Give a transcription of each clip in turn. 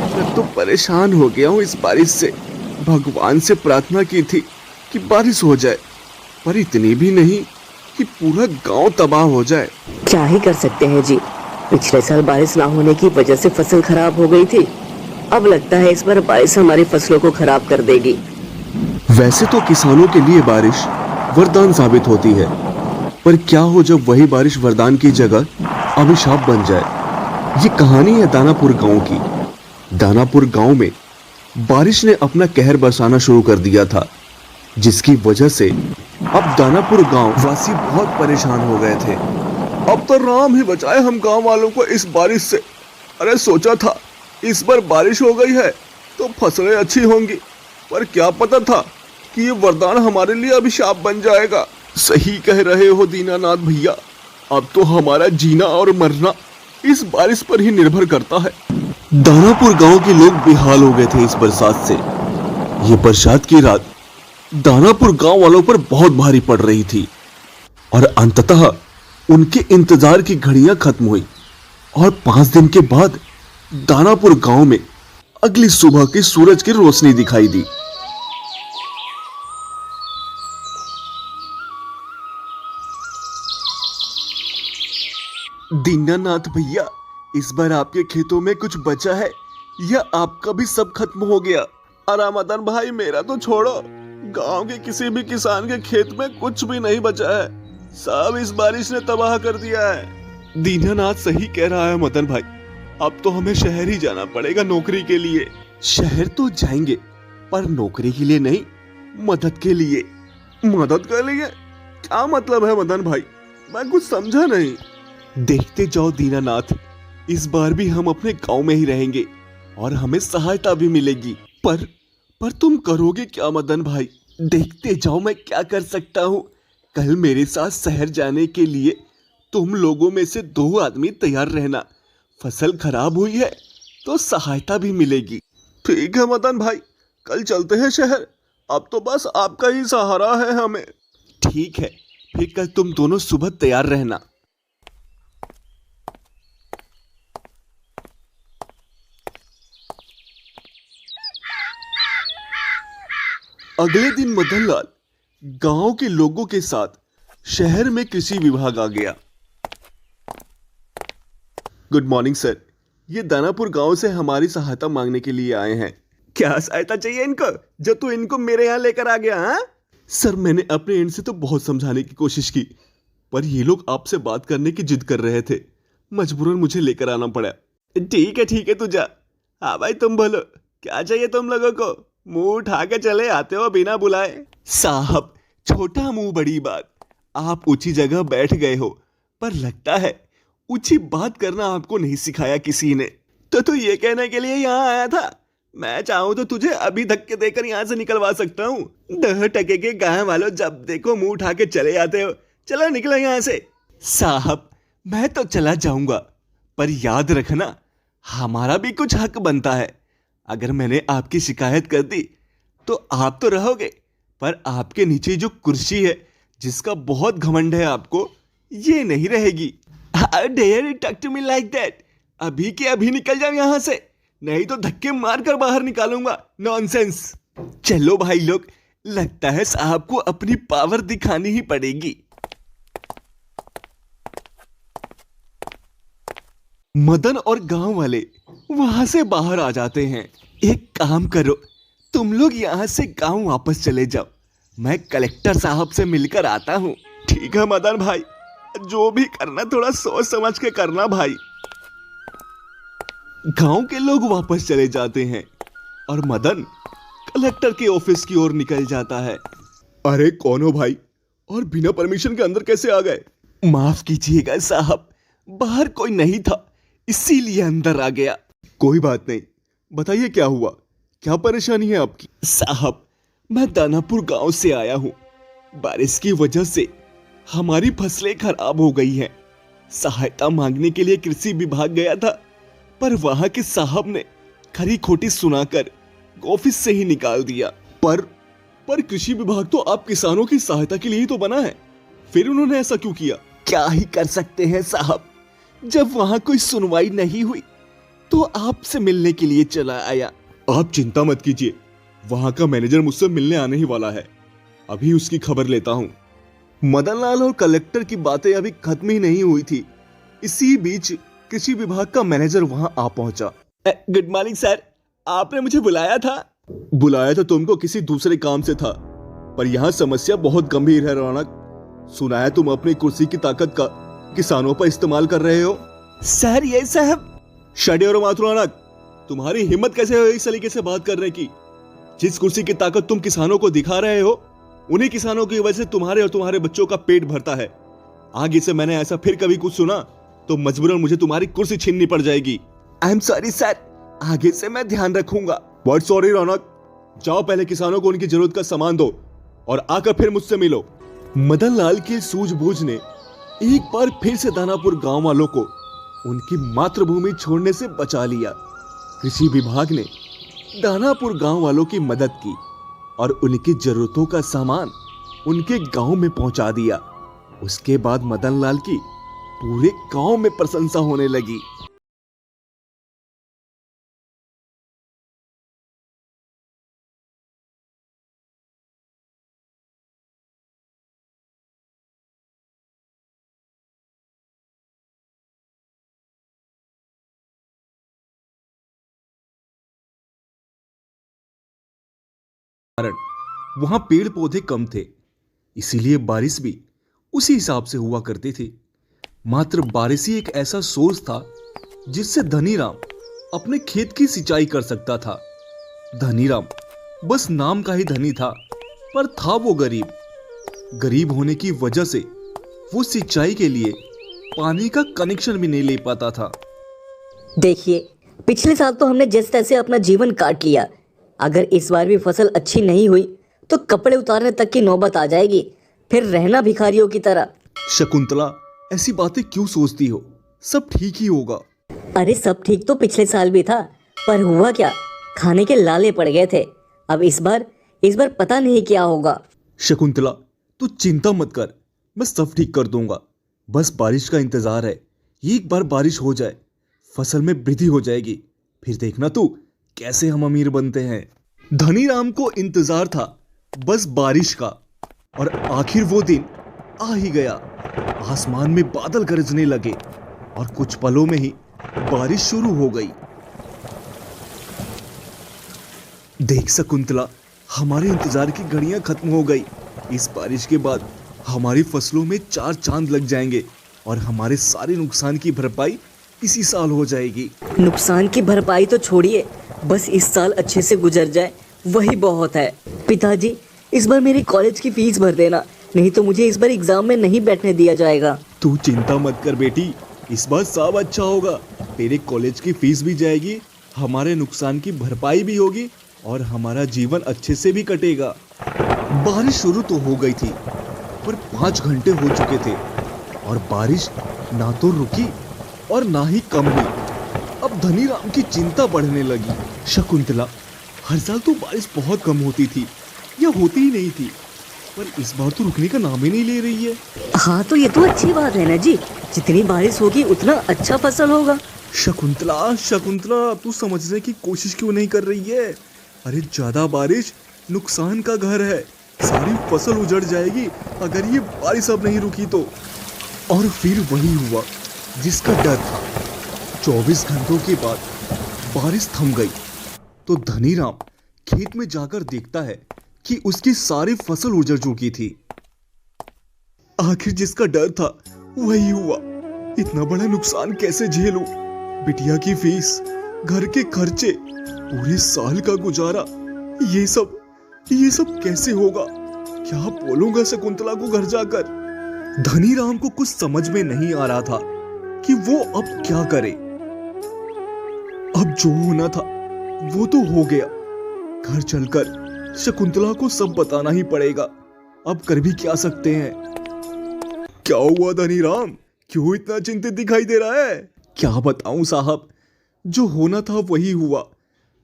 मैं तो परेशान हो गया हूँ इस बारिश से। भगवान से प्रार्थना की थी कि बारिश हो जाए, पर इतनी भी नहीं कि पूरा गांव तबाह हो जाए। क्या ही कर सकते हैं जी, पिछले साल बारिश ना होने की वजह से फसल खराब हो गई थी। अब लगता है इस बार बारिश हमारी फसलों को खराब कर देगी। वैसे तो किसानों के लिए बारिश वरदान साबित होती है, पर क्या हो जब वही बारिश वरदान की जगह अभिशाप बन जाए। ये कहानी है दानापुर गांव की। दानापुर गांव में बारिश ने अपना कहर बरसाना शुरू कर दिया था, जिसकी वजह से अब दानापुर गांव वासी बहुत परेशान हो गए थे। अब तो राम ही बचाए हम गांव वालों को इस बारिश से। अरे सोचा था इस बार बारिश हो गई है तो फसलें अच्छी होंगी, पर क्या पता था कि ये वरदान हमारे लिए अभिशाप बन जाएगा। सही कह रहे हो दीनानाथ भैया, अब तो हमारा जीना और मरना इस बारिश पर ही निर्भर करता है। दानापुर गांव के लोग बेहाल हो गए थे इस बरसात से। ये बरसात की रात दानापुर गांव वालों पर बहुत भारी पड़ रही थी और अंततः उनके इंतजार की घड़ियां खत्म हुई और 5 दिन के बाद दानापुर गांव में अगली सुबह की सूरज की रोशनी दिखाई दी। दीनानाथ भैया, इस बार आपके खेतों में कुछ बचा है या आपका भी सब खत्म हो गया? अरे मदन भाई, मेरा तो छोड़ो, गांव के किसी भी किसान के खेत में कुछ भी नहीं बचा है। सब इस बारिश ने तबाह कर दिया है। दीनानाथ सही कह रहा है मदन भाई, अब तो हमें शहर ही जाना पड़ेगा नौकरी के लिए। शहर तो जाएंगे, पर नौकरी के लिए नहीं, मदद के लिए। मदद के लिए? क्या मतलब है मदन भाई? मैं कुछ समझा नहीं। देखते जाओ दीनानाथ, इस बार भी हम अपने गांव में ही रहेंगे और हमें सहायता भी मिलेगी। पर तुम करोगे क्या मदन भाई? देखते जाओ मैं क्या कर सकता हूँ। कल मेरे साथ शहर जाने के लिए तुम लोगों में से 2 आदमी तैयार रहना। फसल खराब हुई है तो सहायता भी मिलेगी। ठीक है मदन भाई, कल चलते हैं शहर। अब तो बस आपका ही सहारा है हमें। ठीक है, फिर कल तुम दोनों सुबह तैयार रहना। अगले दिन मदनलाल गांव के लोगों के साथ शहर में कृषि विभाग आ गया। गुड मॉर्निंग सर, ये दानापुर गांव से हमारी सहायता मांगने के लिए आए हैं। क्या सहायता चाहिए इनको, जो तू इनको मेरे यहाँ लेकर आ गया? हाँ सर, मैंने अपने एंड से तो बहुत समझाने की कोशिश की, पर ये लोग आपसे बात करने की जिद कर रहे थे। मजबूरन मुझे लेकर आना पड़ा। ठीक है तू जा। हाँ भाई, तुम बोलो क्या चाहिए तुम लोगों को? मुंह उठा के चले आते हो बिना बुलाए। साहब, छोटा मुंह बड़ी बात। आप ऊंची जगह बैठ गए हो, पर लगता है ऊंची बात करना आपको नहीं सिखाया किसी ने। तो तू ये कहने के लिए यहाँ आया था? मैं चाहूँ तो तुझे अभी धक्के देकर यहाँ से निकलवा सकता हूँ। 10 टके के गाँव वालों, जब देखो मुंह उठा के चले आते हो। चलो निकलो यहाँ से। साहब, मैं तो चला जाऊंगा, पर याद रखना हमारा भी कुछ हक बनता है। अगर मैंने आपकी शिकायत कर दी तो आप तो रहोगे, पर आपके नीचे जो कुर्सी है, जिसका बहुत घमंड है आपको, ये नहीं रहेगी। How dare you talk to me like that? अभी के अभी निकल जाओ यहाँ से, नहीं तो धक्के मारकर बाहर निकालूंगा। नॉनसेंस। चलो भाई लोग, लगता है साहब को अपनी पावर दिखानी ही पड़ेगी। मदन और गांव वाले वहां से बाहर आ जाते हैं। एक काम करो, तुम लोग यहाँ से गांव वापस चले जाओ, मैं कलेक्टर साहब से मिलकर आता हूँ। ठीक है मदन भाई, जो भी करना थोड़ा सोच समझ के करना भाई। गांव के लोग वापस चले जाते हैं और मदन कलेक्टर के ऑफिस की ओर निकल जाता है। अरे कौन हो भाई, और बिना परमिशन के अंदर कैसे आ गए? माफ कीजिएगा साहब, बाहर कोई नहीं था, इसीलिए अंदर आ गया। कोई बात नहीं, बताइए क्या हुआ, क्या परेशानी है आपकी? साहब, मैं दानापुर गांव से आया हूँ। बारिश की वजह से हमारी फसलें खराब हो गई हैं। सहायता मांगने के लिए कृषि विभाग गया था, पर वहां के साहब ने खरी खोटी सुनाकर ऑफिस से ही निकाल दिया। पर कृषि विभाग तो आप किसानों की सहायता के लिए ही तो बना है, फिर उन्होंने ऐसा क्यों किया? क्या ही कर सकते हैं साहब, जब वहां कोई सुनवाई नहीं हुई तो आपसे मिलने के लिए चला आया। आप चिंता मत कीजिए, वहां का मैनेजर मुझसे मिलने आने ही वाला है, अभी उसकी खबर लेता हूँ। मदनलाल और कलेक्टर की बातें अभी खत्म ही नहीं हुई थी, इसी बीच कृषि विभाग का मैनेजर वहां आ पहुंचा। गुड मॉर्निंग सर, आपने मुझे बुलाया था? बुलाया तो तुमको किसी दूसरे काम से था, पर यहाँ समस्या बहुत गंभीर है रौनक। सुना है तुम अपनी कुर्सी की ताकत का किसानों पर इस्तेमाल कर रहे हो। सर ये सब शट योर माउथ रौनक, तुम्हारी हिम्मत कैसे हुई इस तरीके से बात करने की? जिस कुर्सी की ताकत तुम किसानों को दिखा रहे हो, उन्हीं किसानों की वजह से तुम्हारे और तुम्हारे बच्चों का पेट भरता है। आगे से मैंने ऐसा फिर कभी कुछ सुना तो मजबूरन मुझे तुम्हारी कुर्सी छीननी पड़ जाएगी। आई एम सॉरी सर, आगे से मैं ध्यान रखूंगा। व्हाट सॉरी रौनक, जाओ पहले किसानों को उनकी जरूरत का सामान दो और आकर फिर मुझसे मिलो। मदनलाल की सूझबूझ ने एक बार फिर से दानापुर गांव वालों को उनकी मातृभूमि छोड़ने से बचा लिया। कृषि विभाग ने दानापुर गांव वालों की मदद की और उनकी जरूरतों का सामान उनके गांव में पहुंचा दिया। उसके बाद मदनलाल की पूरे गांव में प्रशंसा होने लगी। वहां पेड़ पौधे कम थे, इसीलिए बारिश भी उसी हिसाब से हुआ करती थी। मात्र बारिश ही एक ऐसा सोर्स था जिससे धनीराम अपने खेत की सिंचाई कर सकता था। धनीराम बस नाम का ही धनी था, पर था वो गरीब। गरीब होने की वजह से वो सिंचाई के लिए पानी का कनेक्शन भी नहीं ले पाता था। देखिए, पिछले साल तो हमने जिस तैसे अपना जीवन काट लिया, अगर इस बार भी फसल अच्छी नहीं हुई तो कपड़े उतारने तक की नौबत आ जाएगी, फिर रहना भिखारियों की तरह। शकुंतला, ऐसी बातें क्यों सोचती हो? सब ठीक ही होगा। अरे सब ठीक तो पिछले साल भी था, पर हुआ क्या, खाने के लाले पड़ गए थे। अब इस बार पता नहीं क्या होगा। शकुंतला, तू चिंता मत कर, मैं सब ठीक कर दूंगा। बस बारिश का इंतजार है, एक बार बारिश हो जाए फसल में वृद्धि हो जाएगी, फिर देखना तू कैसे हम अमीर बनते हैं। धनीराम को इंतजार था बस बारिश का, और आखिर वो दिन आ ही गया। आसमान में बादल गरजने लगे और कुछ पलों में ही बारिश शुरू हो गई। देख शकुंतला, हमारे इंतजार की घड़ियां खत्म हो गई। इस बारिश के बाद हमारी फसलों में 4 चांद लग जाएंगे और हमारे सारे नुकसान की भरपाई इसी साल हो जाएगी। नुकसान की भरपाई तो छोड़िए, बस इस साल अच्छे से गुजर जाए वही बहुत है। पिताजी, इस बार मेरी कॉलेज की फीस भर देना, नहीं तो मुझे इस बार एग्जाम में नहीं बैठने दिया जाएगा। तू चिंता मत कर बेटी, इस बार सब अच्छा होगा। तेरे कॉलेज की फीस भी जाएगी, हमारे नुकसान की भरपाई भी होगी और हमारा जीवन अच्छे से भी कटेगा। बारिश शुरू तो हो गई थी, पर 5 घंटे हो चुके थे और बारिश ना तो रुकी और ना ही कम हुई। अब धनीराम की चिंता बढ़ने लगी। शकुंतला, हर साल तो बारिश बहुत कम होती थी या होती ही नहीं थी, पर इस बार तो रुकने का नाम ही नहीं ले रही है। हाँ तो ये तो अच्छी बात है ना जी, जितनी बारिश होगी उतना अच्छा फसल होगा। शकुंतला, शकुंतला, तू समझने की कोशिश क्यों नहीं कर रही है? अरे ज्यादा बारिश नुकसान का घर है, सारी फसल उजड़ जाएगी अगर ये बारिश अब नहीं रुकी तो। और फिर वही हुआ जिसका डर था। 24 घंटों के बाद बारिश थम गई तो धनीराम खेत में जाकर देखता है कि उसकी सारी फसल उजड़ चुकी थी। आखिर जिसका डर था वही हुआ। इतना बड़ा नुकसान कैसे झेलूं? बिटिया की फीस, घर के खर्चे, पूरे साल का गुजारा, ये सब कैसे होगा? क्या बोलूंगा शकुंतला को घर जाकर? धनीराम को कुछ समझ में नहीं आ रहा था कि वो अब क्या करे। अब जो होना था वो तो हो गया। घर चलकर शकुंतला को सब बताना ही पड़ेगा। अब कर भी क्या सकते हैं? क्या हुआ धनीराम, क्यों इतना चिंतित दिखाई दे रहा है? क्या बताऊं साहब, जो होना था वही हुआ।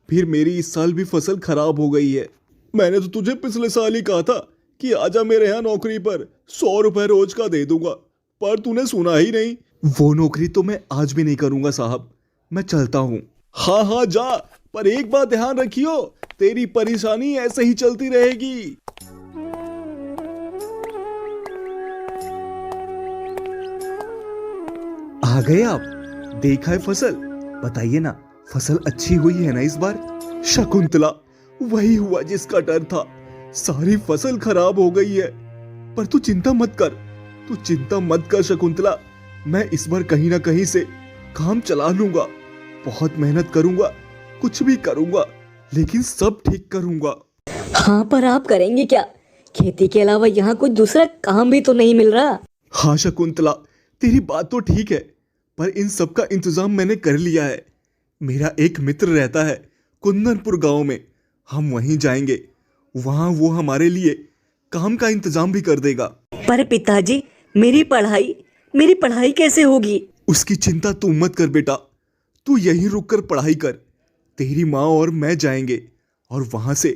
फिर मेरी इस साल भी फसल खराब हो गई है। मैंने तो तुझे पिछले साल ही कहा था कि आजा मेरे यहाँ नौकरी पर, 100 रुपए रोज का दे दूंगा, पर तूने सुना ही नहीं। वो नौकरी तो मैं आज भी नहीं करूंगा साहब, मैं चलता हूँ। हाँ हाँ जा, पर एक बात ध्यान रखियो, तेरी परेशानी ऐसे ही चलती रहेगी। आ गए आप? देखा है फसल? बताइए ना, फसल अच्छी हुई है ना इस बार? शकुंतला, वही हुआ जिसका डर था, सारी फसल खराब हो गई है। पर तू चिंता मत कर, तू चिंता मत कर शकुंतला, मैं इस बार कहीं ना कहीं से काम चला लूंगा, बहुत मेहनत करूंगा, कुछ भी करूंगा, लेकिन सब ठीक करूंगा। हाँ, पर आप करेंगे क्या? खेती के अलावा यहाँ कोई दूसरा काम भी तो नहीं मिल रहा। हाँ शकुंतला, तेरी बात तो ठीक है, पर इन सब का इंतजाम मैंने कर लिया है। मेरा एक मित्र रहता है कुंदनपुर गांव में, हम वहीं जाएंगे, वहां वो हमारे लिए काम का इंतजाम भी कर देगा। पर पिताजी, मेरी पढ़ाई कैसे होगी? उसकी चिंता तू मत कर बेटा, तू यहीं रुक कर पढ़ाई कर। तेरी माँ और मैं जाएंगे और वहां से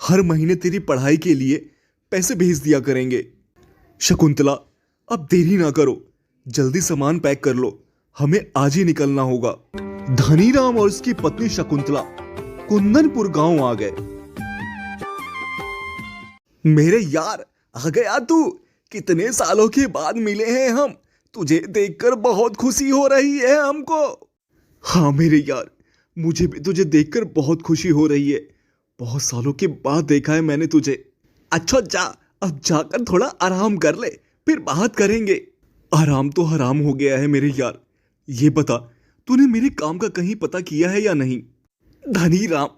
हर महीने तेरी पढ़ाई के लिए पैसे भेज दिया करेंगे। शकुंतला, अब देरी ना करो, जल्दी सामान पैक कर लो, हमें आज ही निकलना होगा। धनीराम और उसकी पत्नी शकुंतला कुंदनपुर गांव आ गए। मेरे यार, आ गया तू? कितने सालों के बाद मिले हैं हम, तुझे देखकर बहुत खुशी हो रही है हमको। हाँ मेरे यार, मुझे भी तुझे देखकर बहुत खुशी हो रही है, बहुत सालों के बाद देखा है मैंने तुझे। अच्छा जा, अब जाकर थोड़ा आराम कर ले, फिर बात करेंगे। आराम तो हराम हो गया है मेरे यार। ये बता, तूने मेरे काम का कहीं पता किया है या नहीं? धनीराम,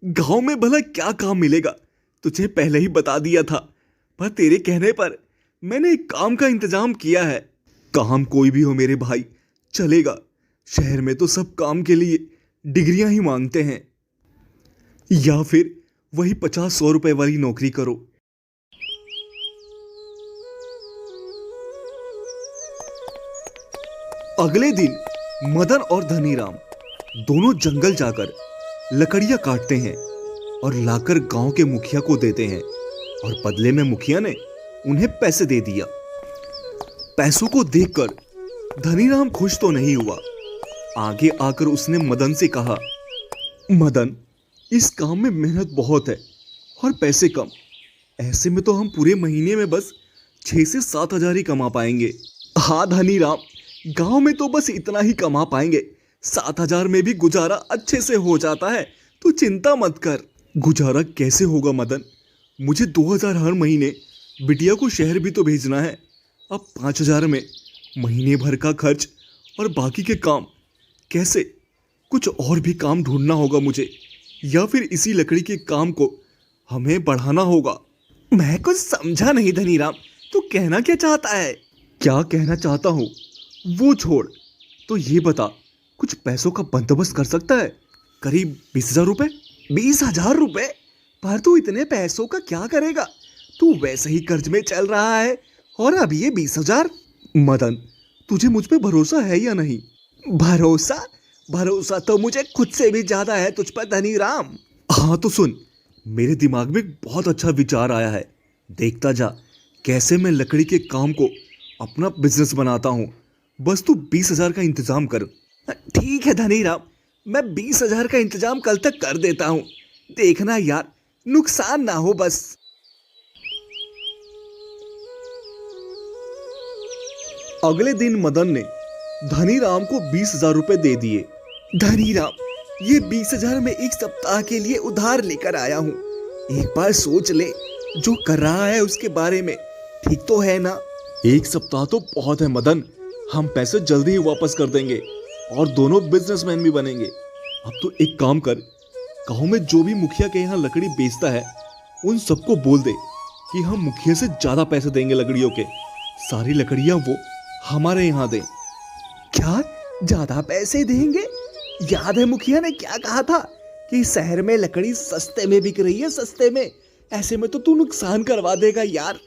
गांव में भला क्या काम मिलेगा, तुझे पहले ही बता दिया था, पर तेरे कहने पर मैंने एक काम का इंतजाम किया है। काम कोई भी हो मेरे भाई, चलेगा। शहर में तो सब काम के लिए डिग्रियां ही मांगते हैं, या फिर वही 50-100 रुपए वाली नौकरी करो। अगले दिन मदन और धनीराम दोनों जंगल जाकर लकड़ियां काटते हैं और लाकर गांव के मुखिया को देते हैं, और बदले में मुखिया ने उन्हें पैसे दे दिया। पैसों को देखकर धनीराम खुश तो नहीं हुआ। आगे आकर उसने मदन से कहा, मदन, इस काम में मेहनत बहुत है और पैसे कम, ऐसे में तो हम पूरे महीने में बस 6 से 7 हजार ही कमा पाएंगे। हाँ धनीराम, गांव में तो बस इतना ही कमा पाएंगे, 7 हजार में भी गुजारा अच्छे से हो जाता है, तू चिंता मत कर। गुजारा कैसे होगा मदन, मुझे 2 हजार हर महीने बिटिया को शहर भी तो भेजना है। अब 5 हजार में महीने भर का खर्च और बाकी के काम कैसे? कुछ और भी काम ढूंढना होगा मुझे, या फिर इसी लकड़ी के काम को हमें बढ़ाना होगा। मैं कुछ समझा नहीं धनीराम, तू कहना क्या चाहता है? क्या कहना चाहता हूँ वो छोड़, तो ये बता, कुछ पैसों का बंदोबस्त कर सकता है? करीब 20,000 रुपए। 20,000 रुपए? पर तू इतने पैसों का क्या करेगा? तू वैसे ही कर्ज में चल रहा है, और अब ये 20,000? मदन, तुझे मुझ पे भरोसा है या नहीं? भरोसा तो मुझे खुद से भी ज्यादा है तुझ पर धनीराम। हाँ तो सुन, मेरे दिमाग में एक बहुत अच्छा विचार आया है, देखता जा कैसे मैं लकड़ी के काम को अपना बिजनेस बनाता हूँ। बस तू 20,000 का इंतजाम कर। ठीक है धनीराम, मैं 20,000 का इंतजाम कल तक कर देता हूँ, देखना यार नुकसान ना हो बस। अगले दिन मदन ने धनीराम को 20,000 रुपए दे दिए। धनीराम, ये 20,000 में एक सप्ताह के लिए उधार लेकर आया हूँ, एक बार सोच ले जो कर रहा है उसके बारे में, ठीक तो है ना? एक सप्ताह तो बहुत है मदन, हम पैसे जल्दी ही वापस कर देंगे और दोनों बिजनेसमैन भी बनेंगे। अब तो एक काम कर, गांव में जो भी मुखिया के यहाँ लकड़ी बेचता है उन सबको बोल दे कि हम मुखिया से ज्यादा पैसे देंगे लकड़ियों के, सारी लकड़ियां वो हमारे यहाँ दें। क्या ज्यादा पैसे देंगे? याद है मुखिया ने क्या कहा था कि शहर में लकड़ी सस्ते में बिक रही है, सस्ते में, ऐसे में तो तू नुकसान करवा देगा यार।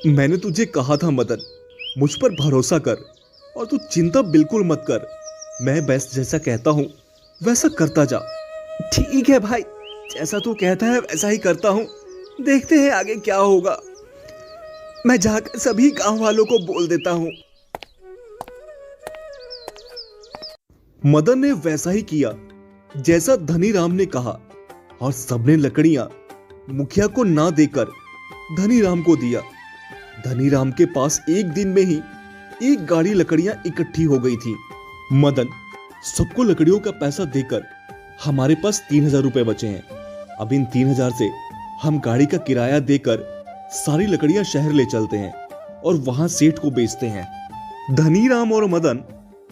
मैंने तुझे कहा था मदन, मुझ पर भरोसा कर और तू चिंता बिल्कुल मत कर, मैं बेस्ट जैसा कहता हूँ वैसा करता जा। ठीक है भाई, जैसा तू कहता है वैसा ही करता हूँ, देखते हैं आगे क्या होगा। मैं जाकर सभी गांव वालों को बोल देता हूँ। मदन ने वैसा ही किया जैसा धनीराम ने कहा और सबने लकड़ियां मुखिया को ना देकर धनीराम को दिया। धनीराम के पास एक दिन में ही एक गाड़ी लकड़ियां इकट्ठी हो गई थी। मदन, सबको लकड़ियों का पैसा देकर हमारे पास 3,000 रुपए बचे हैं। अब इन 3,000 से हम गाड़ी का किराया देकर सारी लकड़ियां शहर ले चलते हैं और वहां सेठ को बेचते हैं। धनीराम और मदन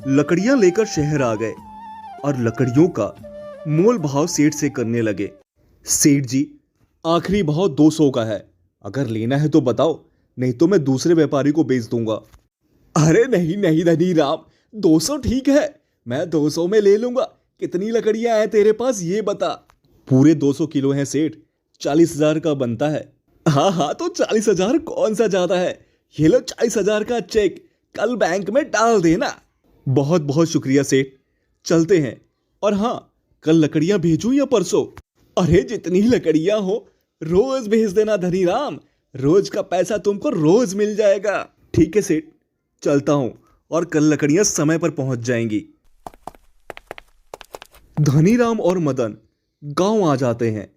लकड़ियां लेकर शहर आ गए और लकड़ियों का मोल भाव सेठ से करने लगे। सेठ जी, आखिरी भाव 200 का है, अगर लेना है तो बताओ, नहीं तो मैं दूसरे व्यापारी को बेच दूंगा। अरे नहीं नहीं धनीराम, 200 ठीक है, मैं 200 में ले लूंगा। कितनी लकड़ियां हैं तेरे पास ये बता। पूरे 200 किलो हैं सेठ, 40,000 का बनता है। हाँ हाँ, तो 40,000 कौन सा ज्यादा है, ये लो 40,000 का चेक, कल बैंक में डाल देना। बहुत बहुत शुक्रिया सेठ, चलते हैं। और हाँ, कल लकड़ियां भेजूं या परसों? अरे जितनी लकड़ियां हो रोज भेज देना धनीराम, रोज का पैसा तुमको रोज मिल जाएगा। ठीक है सेठ, चलता हूं और कल लकड़ियां समय पर पहुंच जाएंगी। धनीराम और मदन गांव आ जाते हैं।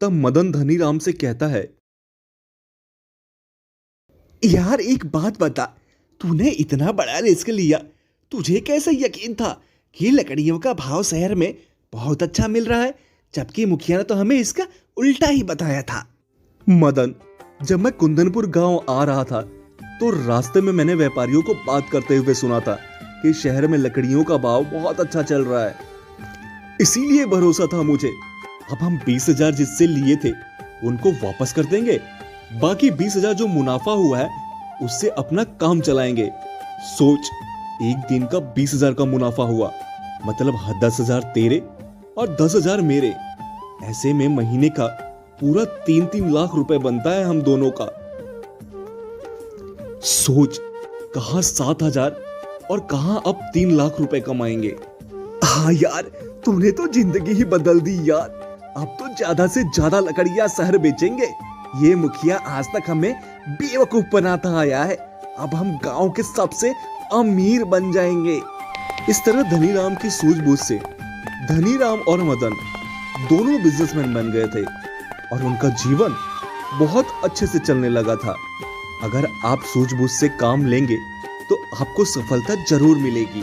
तब मदन धनीराम से कहता है, यार एक बात बता, तूने इतना बड़ा रिस्क लिया, तुझे कैसे यकीन था कि लकड़ियों का भाव शहर में बहुत अच्छा मिल रहा है, जबकि मुखिया ने तो हमें इसका उल्टा ही बताया था। मदन, जब मैं कुंदनपुर गांव आ रहा था तो रास्ते में मैंने व्यापारियों को बात करते हुए सुना था कि शहर में लकड़ियों का भाव बहुत अच्छा चल रहा है, इसीलिए भरोसा था मुझे। अब हम 20,000 जिससे लिए थे उनको वापस कर देंगे, बाकी 20,000 जो मुनाफा हुआ है उससे अपना काम चलाएंगे। सोच, एक दिन का 20,000 का मुनाफा हुआ, मतलब 10,000 तेरे और 10,000 मेरे। ऐसे में महीने का पूरा 3-3 लाख रुपए बनता है हम दोनों का। सोच, कहां 7,000 और कहां अब 3 लाख रुपए कमाएंगे। हाँ यार, तूने तो जिंदगी ही बदल दी यार। अब तो ज्यादा से ज्यादा लकड़ियां शहर बेचेंगे। ये मुखिया आज तक हमें बेवकूफ बनाता आया है, अब हम गांव के सबसे अमीर बन जाएंगे। इस तरह धनीराम की सूझबूझ से धनीराम और मदन दोनों बिजनेसमैन बन गए थे और उनका जीवन बहुत अच्छे से चलने लगा था। अगर आप सूझबूझ से काम लेंगे तो आपको सफलता जरूर मिलेगी।